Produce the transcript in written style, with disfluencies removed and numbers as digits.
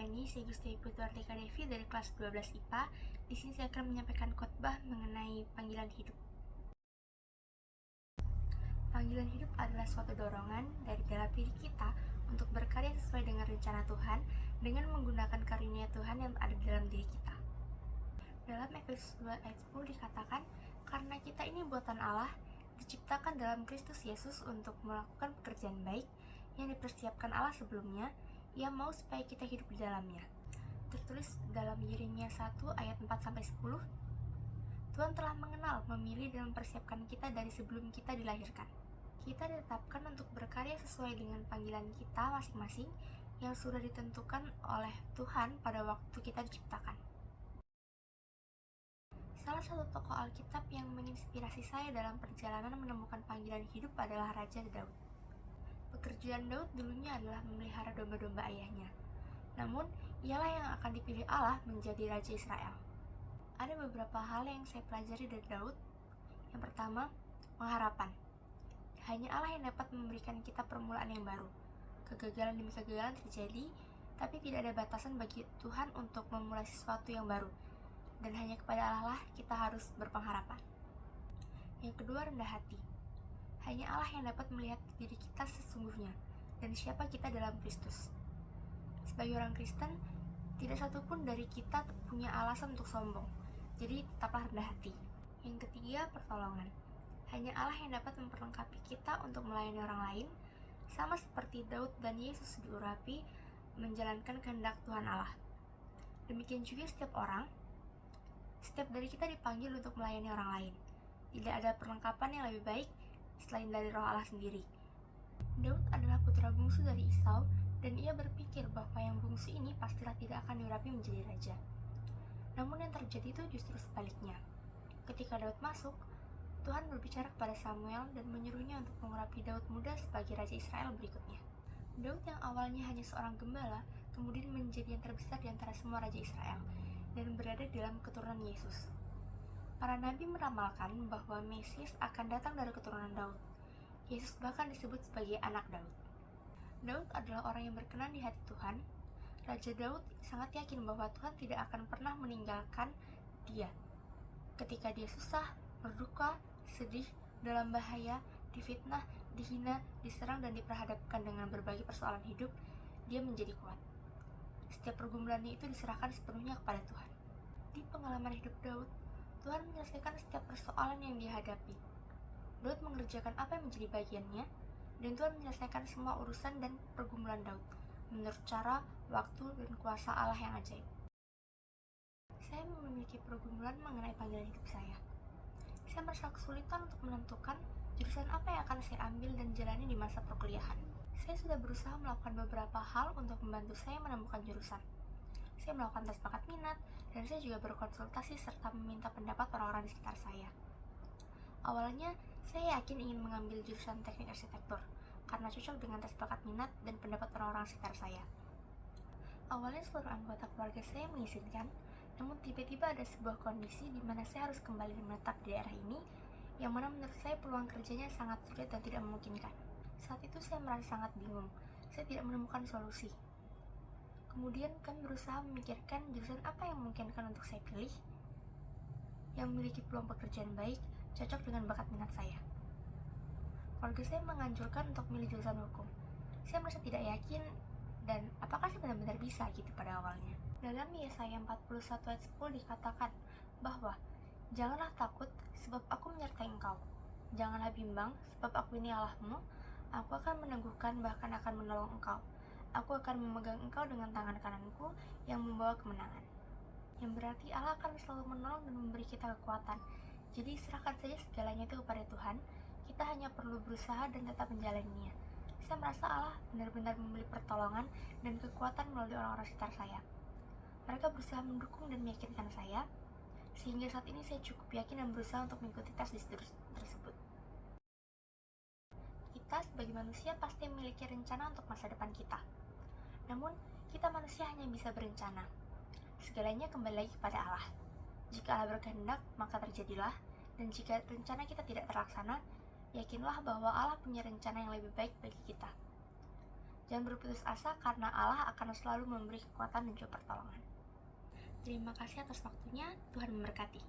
ini saya Gusti Putu Artika Devi dari kelas 12 IPA. Di sini saya akan menyampaikan khotbah mengenai panggilan hidup. Panggilan hidup adalah suatu dorongan dari dalam diri kita untuk berkarya sesuai dengan rencana Tuhan dengan menggunakan karunia Tuhan yang ada di dalam diri kita. Dalam Efesus 2 ayat 10 dikatakan, karena kita ini buatan Allah, diciptakan dalam Kristus Yesus untuk melakukan pekerjaan baik yang dipersiapkan Allah sebelumnya. Ia mau supaya kita hidup di dalamnya. Tertulis dalam Yeremia 1 ayat 4-10, Tuhan telah mengenal, memilih dan mempersiapkan kita dari sebelum kita dilahirkan. Kita ditetapkan untuk berkarya sesuai dengan panggilan kita masing-masing yang sudah ditentukan oleh Tuhan pada waktu kita diciptakan. Salah satu tokoh Alkitab yang menginspirasi saya dalam perjalanan menemukan panggilan hidup adalah Raja Daud. Pekerjaan Daud dulunya adalah memelihara domba-domba ayahnya. Namun, ialah yang akan dipilih Allah menjadi Raja Israel. Ada beberapa hal yang saya pelajari dari Daud. Yang pertama, pengharapan. Hanya Allah yang dapat memberikan kita permulaan yang baru. Kegagalan demi kegagalan terjadi, tapi tidak ada batasan bagi Tuhan untuk memulai sesuatu yang baru. Dan hanya kepada Allah lah kita harus berpengharapan. Yang kedua, rendah hati. Hanya Allah yang dapat melihat diri kita sesungguhnya dan siapa kita dalam Kristus. Sebagai orang Kristen, tidak satupun dari kita punya alasan untuk sombong, jadi tetaplah rendah hati. Yang ketiga, pertolongan. Hanya Allah yang dapat memperlengkapi kita untuk melayani orang lain, sama seperti Daud dan Yesus diurapi menjalankan kehendak Tuhan Allah. Demikian juga setiap orang, setiap dari kita dipanggil untuk melayani orang lain. Tidak ada perlengkapan yang lebih baik selain dari Roh Allah sendiri. Daud adalah putra bungsu dari Esau, dan ia berpikir bahwa yang bungsu ini pastilah tidak akan diurapi menjadi raja. Namun yang terjadi itu justru sebaliknya. Ketika Daud masuk, Tuhan berbicara kepada Samuel dan menyuruhnya untuk mengurapi Daud muda sebagai Raja Israel berikutnya. Daud yang awalnya hanya seorang gembala, kemudian menjadi yang terbesar di antara semua Raja Israel, dan berada dalam keturunan Yesus. Para nabi meramalkan bahwa Mesias akan datang dari keturunan Daud. Yesus bahkan disebut sebagai anak Daud. Daud adalah orang yang berkenan di hati Tuhan. Raja Daud sangat yakin bahwa Tuhan tidak akan pernah meninggalkan dia. Ketika dia susah, berduka, sedih, dalam bahaya, difitnah, dihina, diserang dan diperhadapkan dengan berbagai persoalan hidup, dia menjadi kuat. Setiap pergumulannya itu diserahkan sepenuhnya kepada Tuhan. Di pengalaman hidup Daud, Tuhan menyelesaikan setiap persoalan yang dihadapi. Daud mengerjakan apa yang menjadi bagiannya, dan Tuhan menyelesaikan semua urusan dan pergumulan Daud menurut cara, waktu, dan kuasa Allah yang ajaib. Saya memiliki pergumulan mengenai panggilan hidup saya. Saya merasa kesulitan untuk menentukan jurusan apa yang akan saya ambil dan jalani di masa perkuliahan. Saya sudah berusaha melakukan beberapa hal untuk membantu saya menemukan jurusan. Saya melakukan tes bakat minat, dan saya juga berkonsultasi serta meminta pendapat orang-orang di sekitar saya. Awalnya, saya yakin ingin mengambil jurusan teknik arsitektur, karena cocok dengan tes bakat minat dan pendapat orang-orang sekitar saya. Awalnya seluruh anggota keluarga saya mengizinkan, namun tiba-tiba ada sebuah kondisi di mana saya harus kembali menetap di daerah ini, yang mana menurut saya peluang kerjanya sangat sulit dan tidak memungkinkan. Saat itu saya merasa sangat bingung, saya tidak menemukan solusi. Kemudian kami berusaha memikirkan jurusan apa yang memungkinkan untuk saya pilih, yang memiliki peluang pekerjaan baik, cocok dengan bakat minat saya. Keluarga saya menganjurkan untuk memilih jurusan hukum. Saya merasa tidak yakin, dan apakah saya benar-benar bisa gitu pada awalnya. Dalam Yesaya 41 ayat 10 dikatakan bahwa janganlah takut sebab aku menyertai engkau. Janganlah bimbang sebab aku ini Allahmu. Aku akan meneguhkan bahkan akan menolong engkau. Aku akan memegang engkau dengan tangan kananku yang membawa kemenangan. Yang berarti Allah akan selalu menolong dan memberi kita kekuatan. Jadi serahkan saja segalanya itu kepada Tuhan. Kita hanya perlu berusaha dan tetap menjalaninya. Saya merasa Allah benar-benar memberi pertolongan dan kekuatan melalui orang-orang sekitar saya. Mereka berusaha mendukung dan meyakinkan saya, sehingga saat ini saya cukup yakin dan berusaha untuk mengikuti tes tersebut. Kita sebagai manusia pasti memiliki rencana untuk masa depan kita. Namun, kita manusia hanya bisa berencana. Segalanya kembali lagi kepada Allah. Jika Allah berkehendak, maka terjadilah, dan jika rencana kita tidak terlaksana, yakinlah bahwa Allah punya rencana yang lebih baik bagi kita. Jangan berputus asa karena Allah akan selalu memberi kekuatan dan juga pertolongan. Terima kasih atas waktunya, Tuhan memberkati.